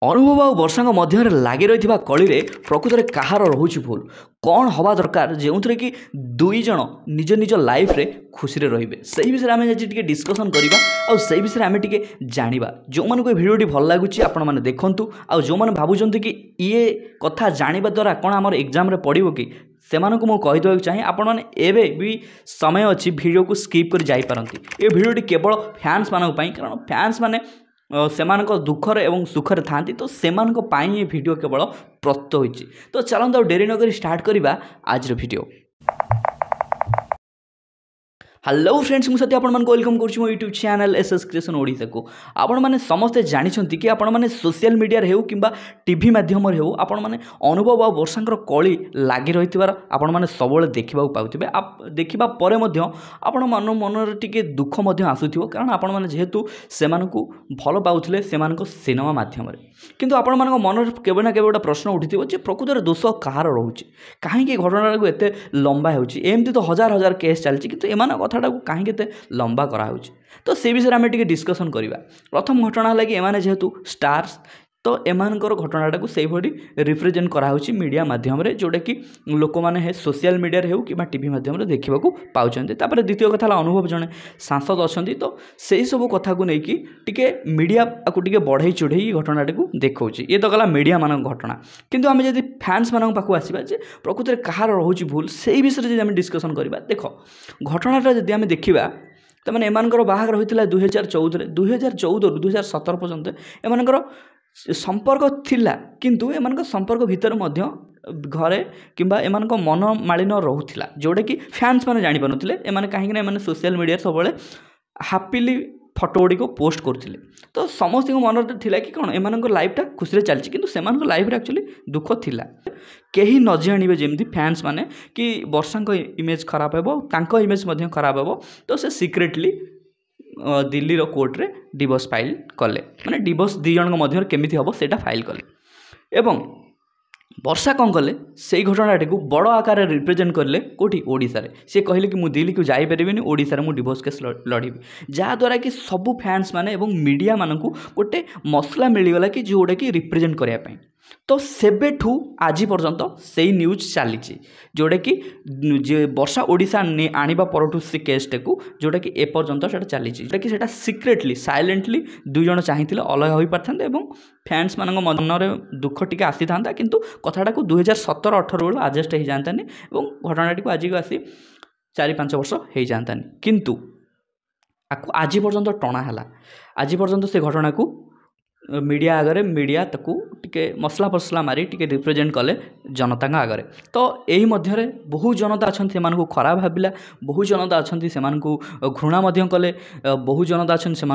अनुभव आ वर्षांक मध्य लगी रही कली प्रकृत में कहार रोचे भूल कौन हवा दरकार जो थे कि दुई जन निज निज लाइफ रे खुशी रे से विषय आम आज डिस्कसन करवा और से विषय आम टे जाना जो मन को भिडियोटी भल लगुच आपण मैंने देखूँ आ जो मैंने भावुं कि ये कथा जाना द्वारा कौन आम एग्जाम पड़ो कि से मुझे चाहे आपण मैंने एवं भी समय अच्छी वीडियो को स्किप कर जापारती ये भिडियोटी केवल फैंस मानक कारण फैंस माने सेमानक दुखरे एवं सुखरे थांती तो सेमानक पाई ये वीडियो केवल प्रस्तुत होइछि। तो चलंतु डेरी नकरी स्टार्ट करवा आज वीडियो। हेलो फ्रेंड्स मुझे आपण मन वेलकम करुँ मो YouTube channel SS creation Odisha को। आपण मैंने समस्ते जानते कि आपण मैंने सोशल मीडिया रे हो किंबा टीवी माध्यम रे हो आपण मैंने अनुभव आ वर्षांकर कली लगी रही आपण मैंने सब देखा पाउथिबे। आप देखा परे मध्य आपण मन मन टिके दुख मध्य आसुथिबो कारण आपण मैंने जेहेतु सेमानकु भल पाउथिले सेमानक सिनेमा माध्यम रे किंतु आपण मानक मन केबे ना केबे गोटे प्रश्न उठिथिबो जे प्रकृतर दोष कहार रहउछि काहेकि घटना को एते लंबा होउछि एमती तो हजार हजार केस चलछि किंतु एमान कथाटा को काहेकि एते लंबा करा होउछि। तो से विषय आम टिके डिस्कसन करवा। प्रथम घटना है कि एमाने जेहेतु स्टार्स तो एमानकर घटनाटा को से भली रिप्रेजेंट कराउछि मीडिया माध्यम रे जोटा कि लोक माने है सोशल मीडिया रे हो कि टीवी माध्यम रे देखा पाउछन्ते। तापर द्वितीय कथा अनुभव जने सांसद अछन्ती तो से सब कथा को लेकिन टिके मीडिया को टिके बढ़ई चढ़ई घटनाटा को देखौछि। ये तो गला मीडिया मान घटना किंतु आम जदि फैंस मान पाखु आसीबा जे प्रकृत में कहार रोचे भूल से विषय जदि आम डिस्कसन करबा। देख घटनाटा जदि आम देखा तो मैंने एमानकर बाहागर होइतिला 2014 रु 2017 पर्यंत एमानकर संपर्क थिला किंतु एमानक संपर्क भितर मध्य घरे किंबा एमानक मन मालिन रोला जोटा कि फैंस मैंने जानी पारुनथिले एमाने काहेकि ना एमाने सोशल मीडिया सब हापिली फोटो गुड़ी को पोस्ट करथिले। तो समस्त मन थिला कि कौन एमानक लाइफटा खुशी चलछि किंतु सेमानक लाइफ रे एक्चुअली दुख थिला। केही न जानिबे जेमती फैंस माने कि वर्षांक इमेज खराब हेबो तांको इमेज मध्य खराब हेबो तो से सिक्रेटली दिल्ली कोर्ट रे डिवोर्स फाइल कले माने डिवोर्स दी जन मध्य केमिति हबो सेटा फाइल कले एवं वर्षा कौन कले से घटनाटी को बड़ आकार रिप्रेजेंट करले कोठी ओडिशा रे। से कहले कि मु दिल्ली को जाई परिबिनी ओडिशा रे मु डिवोर्स केस लड़ीबी जहाँ द्वारा कि सबू फैंस माने एवं मीडिया मानकू गोटे मसला मिलगला कि जोटा कि रिप्रेजेंट करने पाई। तो सेबेठू आज पर्यंत से न्यूज चली जोटा कि वर्षा ओडिशा आनिबा परठू से केसटा को जोटा कि एपर्यंत से चली जोटा कि सेटा सिक्रेटली साइलेंटली दुई जन चाहिए अलग हो पारते एवं फैंस मान मन में दुख टी आसी था किंतु कथाटा को 2017-18 बेलू आडजस्ट हो जातानी और घटनाटी को आज को आसी 4-5 वर्ष हो जातानी किंतु आज पर्यंत टणा है आज पर्यंत से घटना को मीडिया आगरे मीडिया ताकू टिके मसला फसला मारी टिके रिप्रेजेंट कले जनता आगरे। तो यही मध्य बहु जनता अच्छा से खराब भाविला बहु जनता अच्छा से घृणा कले बहु जनता अच्छा से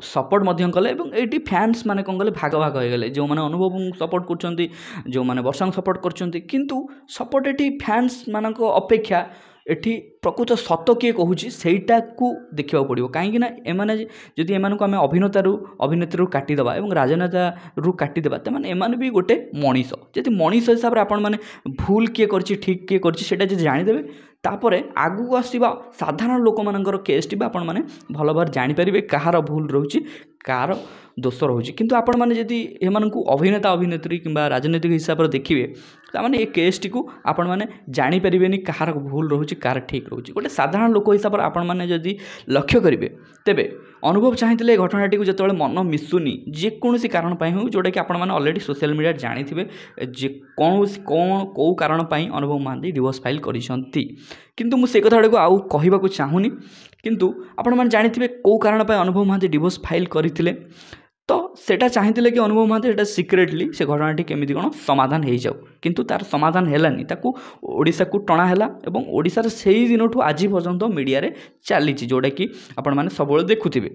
सपोर्ट कले ये फैंस माने कौन कले भाग भाग हो गले जो मैंने अनुभव सपोर्ट कर जो मैंने वर्षा सपोर्ट कर किंतु सपोर्ट ये फैंस मान अपेक्षा एठी प्रकृत सत किए कहूँ सहीटा को देखा पड़ो कहीं एमाने जदि एमानक आम अभिनेत्री काटिदेवा और राजनेता रू काटिदेवा तो एमाने भी गोटे मनीष जदि मनीष हिसाब से आपण मैंने भूल किए कर ठीक किए कर जानीदेवे तापर आगू आसवा साधारण लोक मानकर केस टी आपण मैंने भल भाव जानीपर कहार भूल रोचे कार दोष रोचे किंतु आपण मैंने जदि एमानकू अभिनेता अभिनेत्री किंबा राजनीतिक हिसाब से देखिए ताने ये केस टी को आपण मैंने जानीपर कहार भूल रोचे कार ठीक रोचे गोटे साधारण लोक हिसाब से आपण मैंने जदि लक्ष्य करेंगे तेबे अनुभव चाहिए घटनाटी को जो मन मिसुनी जेकोसी कारण हो जोटा कि आपण मैंने अलरेडी सोशल मीडिया जानी जे कौन कौ कारण अनुभव महांती डिवोर्स फाइल करिसंती किंतु मुझे कथा को आउ कहवाक चाहूनी किंतु आपण मैंने जानी कौ कारण अनुभव महांती डिवोर्स फाइल करते तो सेटा चाहिए कि अनुभव महांती सेटा सिक्रेटली से घटनाटी केमिति कौन समाधान हो जाऊ किंतु तार समाधान हैलानी ताकू ओडिशा को टणा हैला एवं ओडिशा से ही दिन ठू आज पर्यंत मीडिया रे चली जोटा कि आपण मैंने सब देखुथिबे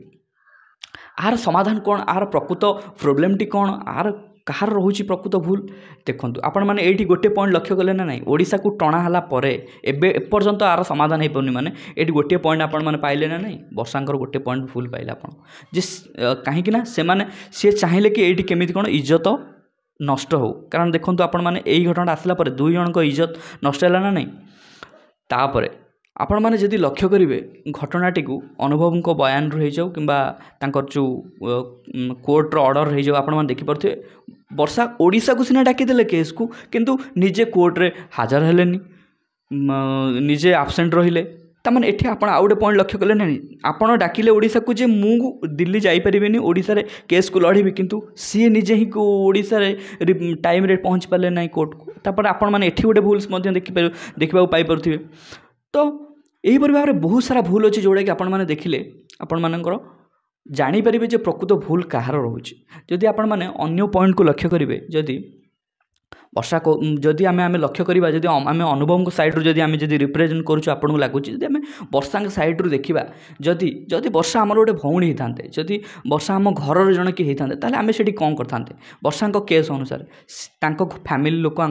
आर समाधान कौन आर प्रकृत प्रोब्लेम टी कौन आर कहार रोचे प्रकृत भूल देखूँ आपण मैंने ये गोटे पॉइंट लक्ष्य कले ना ओडिशा को टणा है एपर्यंत आर समाधान हो पानी मैंने ये गोटे पॉइंट आपण मैंने पाइले ना नहीं वर्षांकर गोटे पॉइंट भूल पाइले आप कहीं सी चाहिए कि ये केमी कौन इज्जत नष्ट हो कारण देखो आपण मैंने यही घटना आसला दुई जन इज्जत नष्ट है ना नहीं तापर आपण मैंने जदि लक्ष्य करेंगे घटनाटी को अनुभव को बयान रही जाऊ कि जो कोर्टर ऑर्डर हो जाऊ आपण मैंने देखिपे वर्षा ओडिशा को सीना डाकीदे केस को किंतु निजे कोर्टे हाजर हेलेनी निजे आबसेंट रहिले ताମାନେ ଏଠି ଆପଣ ଆଉ ଗୋଟେ ପଏଣ୍ଟ ଲକ୍ଷ୍ୟ କଲେ ନାହିଁ ଆପଣ ଡାକିଲେ ଓଡ଼ିଶାକୁ ଯେ ମୁଁ ଦିଲ୍ଲୀ ଯାଇପାରିବିନି ଓଡ଼ିଶାରେ କେସ୍କୁ ଲଢ଼ିବି କିନ୍ତୁ ସିଏ ନିଜେ ହିଁ ଓଡ଼ିଶାରେ ଟାଇମ୍ରେ ପହଞ୍ଚି ପାରିଲେ ନାହିଁ କୋର୍ଟକୁ ତାପରେ ଆପଣମାନେ ଏଠି ଗୋଟେ ଭୁଲ ମଧ୍ୟ ଦେଖିବାକୁ ପାଇପାରୁଥିବେ। ତ ଏହିପରି ଭାବରେ ବହୁତ ସାରା ଭୁଲ ଅଛି ଯେଉଁଟାକି ଆପଣମାନେ ଦେଖିଲେ ଆପଣମାନଙ୍କର ଜାଣିପାରିବେ ଯେ ପ୍ରକୃତ ଭୁଲ କାହାର ରହୁଛି। ଯଦି ଆପଣମାନେ ଅନ୍ୟ ପଏଣ୍ଟକୁ ଲକ୍ଷ୍ୟ କରିବେ ଯଦି वर्षा को जदि आम लक्ष्य करवा जदि आम अनुभव सैड्रु जदि आम जदि रिप्रेजेंट करूँ आपको लगुच जदि आम वर्षा सैड्रु देखा जदि जदि वर्षा आमर गोटे भौणी होता जदि वर्षा आम घर जन किए होता ताले आम से कौन करते वर्षा केस अनुसार फैमिली लोक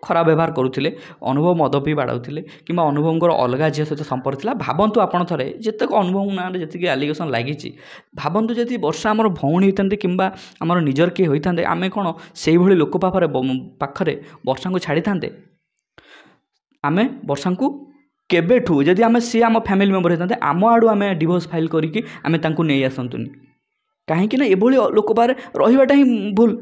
खराब व्यवहार करुले अनुभव मद पी बाड़ाऊे कि अनुभव अलग झील सहित संपर्क था भावतु आप थे जितक अनुभव ना जी आलिगेसन लगी भावतु जदि वर्षा आमर भौणी होता कि आमर निजर किए होता आम कौन से भाई लोक पाखरे वर्षा को छाड़ी था आम वर्षा को केबेठू जदि आम सी आम फैमिली मेम्बर होता आम आड़ू आम डिवोर्स फाइल करके आम नहीं आसतुनि कहीं एभली लोक पारे रहीबाटा ही भूल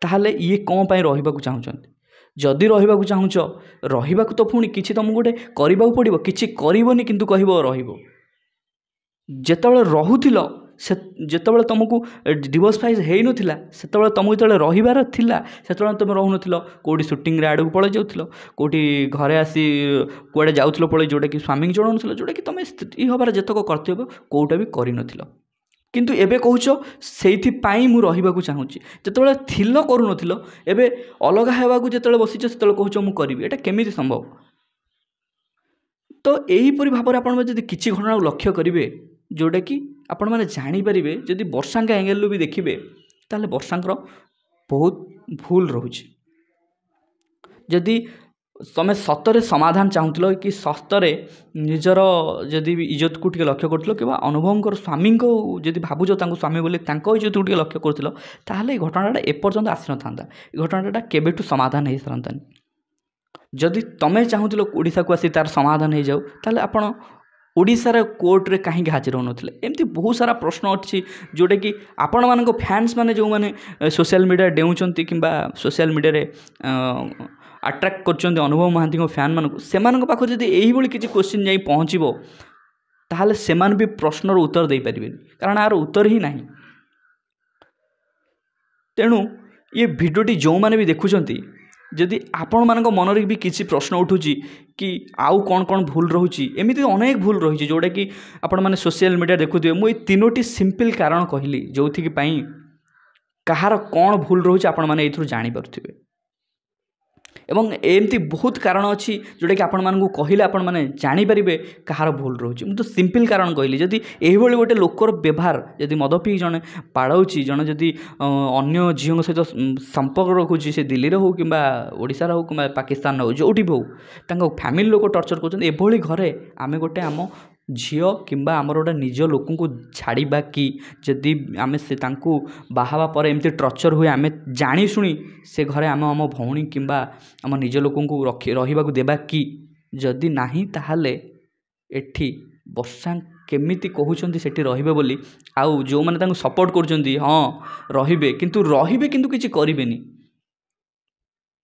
ताहले ये कौन पाई रहिबा को चाहुचंती जदि रहिबा को चाहुच रहिबा को तो पुणी किछि तुमको गोटे करबा को पड़िबो किछि करिवोनी किंतु कहबो रहिबो जेतेबेले रहुथिलो से जेतेबेले तुमको डिवोर्स फाइल हेई नथिला सेतेबेले तुमको जेतेबेले रहिबार थिला सेतेबेले तुम रहु नथिलो कोडी शूटिंग रे आडू पळे जाउथिलो कोडी घरे आसी कोडे जाउथिलो पळे जोटा कि स्वामी जणौ नथिलो जोटा कि तुम स्त्री होबार जेतको कर्तव्य कोटा भी करि नथिलो किंतु एबे कहूच से मु रहिबाकु चाहूँगी जितेबाला थिल करू नथिलो एबे अलग हेबाकु जेतेबेले बसिछ सेतेबेले कहूच मु करिवि एटा केमिति संभव। तो एहीपरि भाव आपण जदि किछि घटना लक्ष्य करेंगे जोटा कि आपण मैंने जानीपारे जदि वर्षांक एंगेल भी देखिए ताले वर्षांकर बहुत भूल रोचे जदि तुम सतरे समाधान चाहूल कि सतरे निजर जदि इज्जत को लक्ष्य कर कि अनुभव स्वामी को जदि भावुच स्वामी बोले इज्जत को लक्ष्य कर घटनाटा एपर्यंत आसी ना घटनाटा केबेठू समाधान हो सारतानी जदि तुम्हें चाहूल ओडिशा को आसी तार समाधान हो जाऊ ताले आपण ओडिशार कोर्टे कहीं हाजिर होनुथिले एमती बहुत सारा प्रश्न अच्छी जोटा कि आपण मान फैंस माने जो माने सोशल मीडिया डेउचंती किंबा सोशल मीडिया अट्राक्ट कर अनुभव महांती फैन मानक से पाखे जब यही किसी क्वेश्चन जाई पहुँचो ताहले सेमान भी प्रश्नर उत्तर दे पारे कारण यार उत्तर ही नहीं। तेणु ये भिडियोटी जो मैंने भी देखुंट जदि आपण मान मनरे भी किसी प्रश्न उठुची कि आउ कौन कौन भूल रोचे एमती अनेक भूल रही जोटा कि आपण मैंने सोशल मीडिया देखुए मुझे तीनोटी सिंपल कारण कहली जो कहार कौन भूल रोचे आपण मैंने ये जानीपारे एवं एमती बहुत कारण अच्छी जोटा कि आपण मानू कहले आपण मैंने जानीपारे कहार भूल रोचे मुझे तो सिंपल कारण कहली जदि यही गोटे लोकर व्यवहार जदि मद पी जड़े पाड़ाऊँच जड़े जदि अन्य झील सहित संपर्क रखुची से दिल्ली हो कि ओडिशार हो कि पाकिस्तान हो जोटी भी हो फैमिली लोक टर्चर कर घरे आम गोटे आम झील कि आमर गोटे निज लोक छाड़ा कि जदि आम से बाहावा पर एमती टर्चर हुए आम जाशुणी से घरे आम आम भौणी कि आम निज लोक रहा देवा कि जदि नहीं ताहले एठी वर्षा केमिति कहउछंती सेठी रहिबे बोली आउ जो माने तांको सपोर्ट करछंती हाँ रहिबे किंतु किछि करिबेनी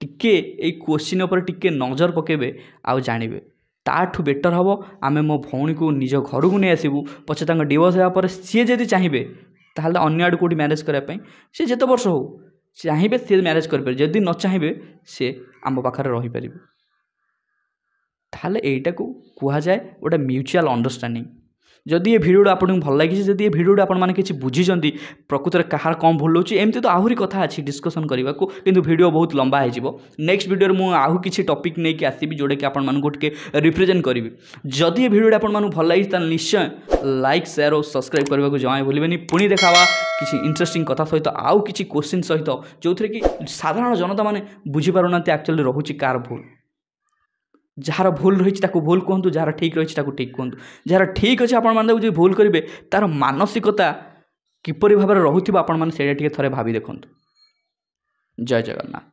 टिके ए क्वेश्चन उपर टिके नजर पकेबे आउ जानिबे ताठू बेटर हम आम मो भौणी को निज घर को नहीं आसबू पछे डिवोर्स होगा सी जदि चाहिए ताहले अन्य आड़ कौटी मैरेज करने सी जिते वर्ष हो चाहिए सी मैरेज करें जदि न चाहिए सी आम पाखे रहीपर ताहले एटा को कह जाए गोटे म्यूचुअल अंडरस्टैंडिंग। जदि ये भिडियो आपको भल लगी जदि ये भिडियो आपने किसी बुझीं प्रकृत में कहार कौन भूल होची एमती तो आहरी कथा अच्छी डिस्कसन करने को किंतु भिडियो बहुत लंबा हो नेक्स्ट भिडियो में आहू किसी टॉपिक नहीं कि आसबि जोटा कि आपको टिके रिप्रेजेंट करी जदि ये भिडियो आपको भल लगी निश्चय लाइक शेयर और सब्सक्राइब करने को जमा भूलें पुणी देखा किसी इंटरेस्टिंग कथा सहित आउ किसी क्वेश्चन सहित जो थे कि साधारण जनता मैंने बुझीपार एक्चुअली रोचे कार भूल जार भूल रही भूल कहतु जार ठीक रही ठीक कहतु जार ठीक अच्छे आपको जो भूल करेंगे तार मानसिकता किपरि भाव रोथे आपने थे भावी देखु। जय जगन्नाथ।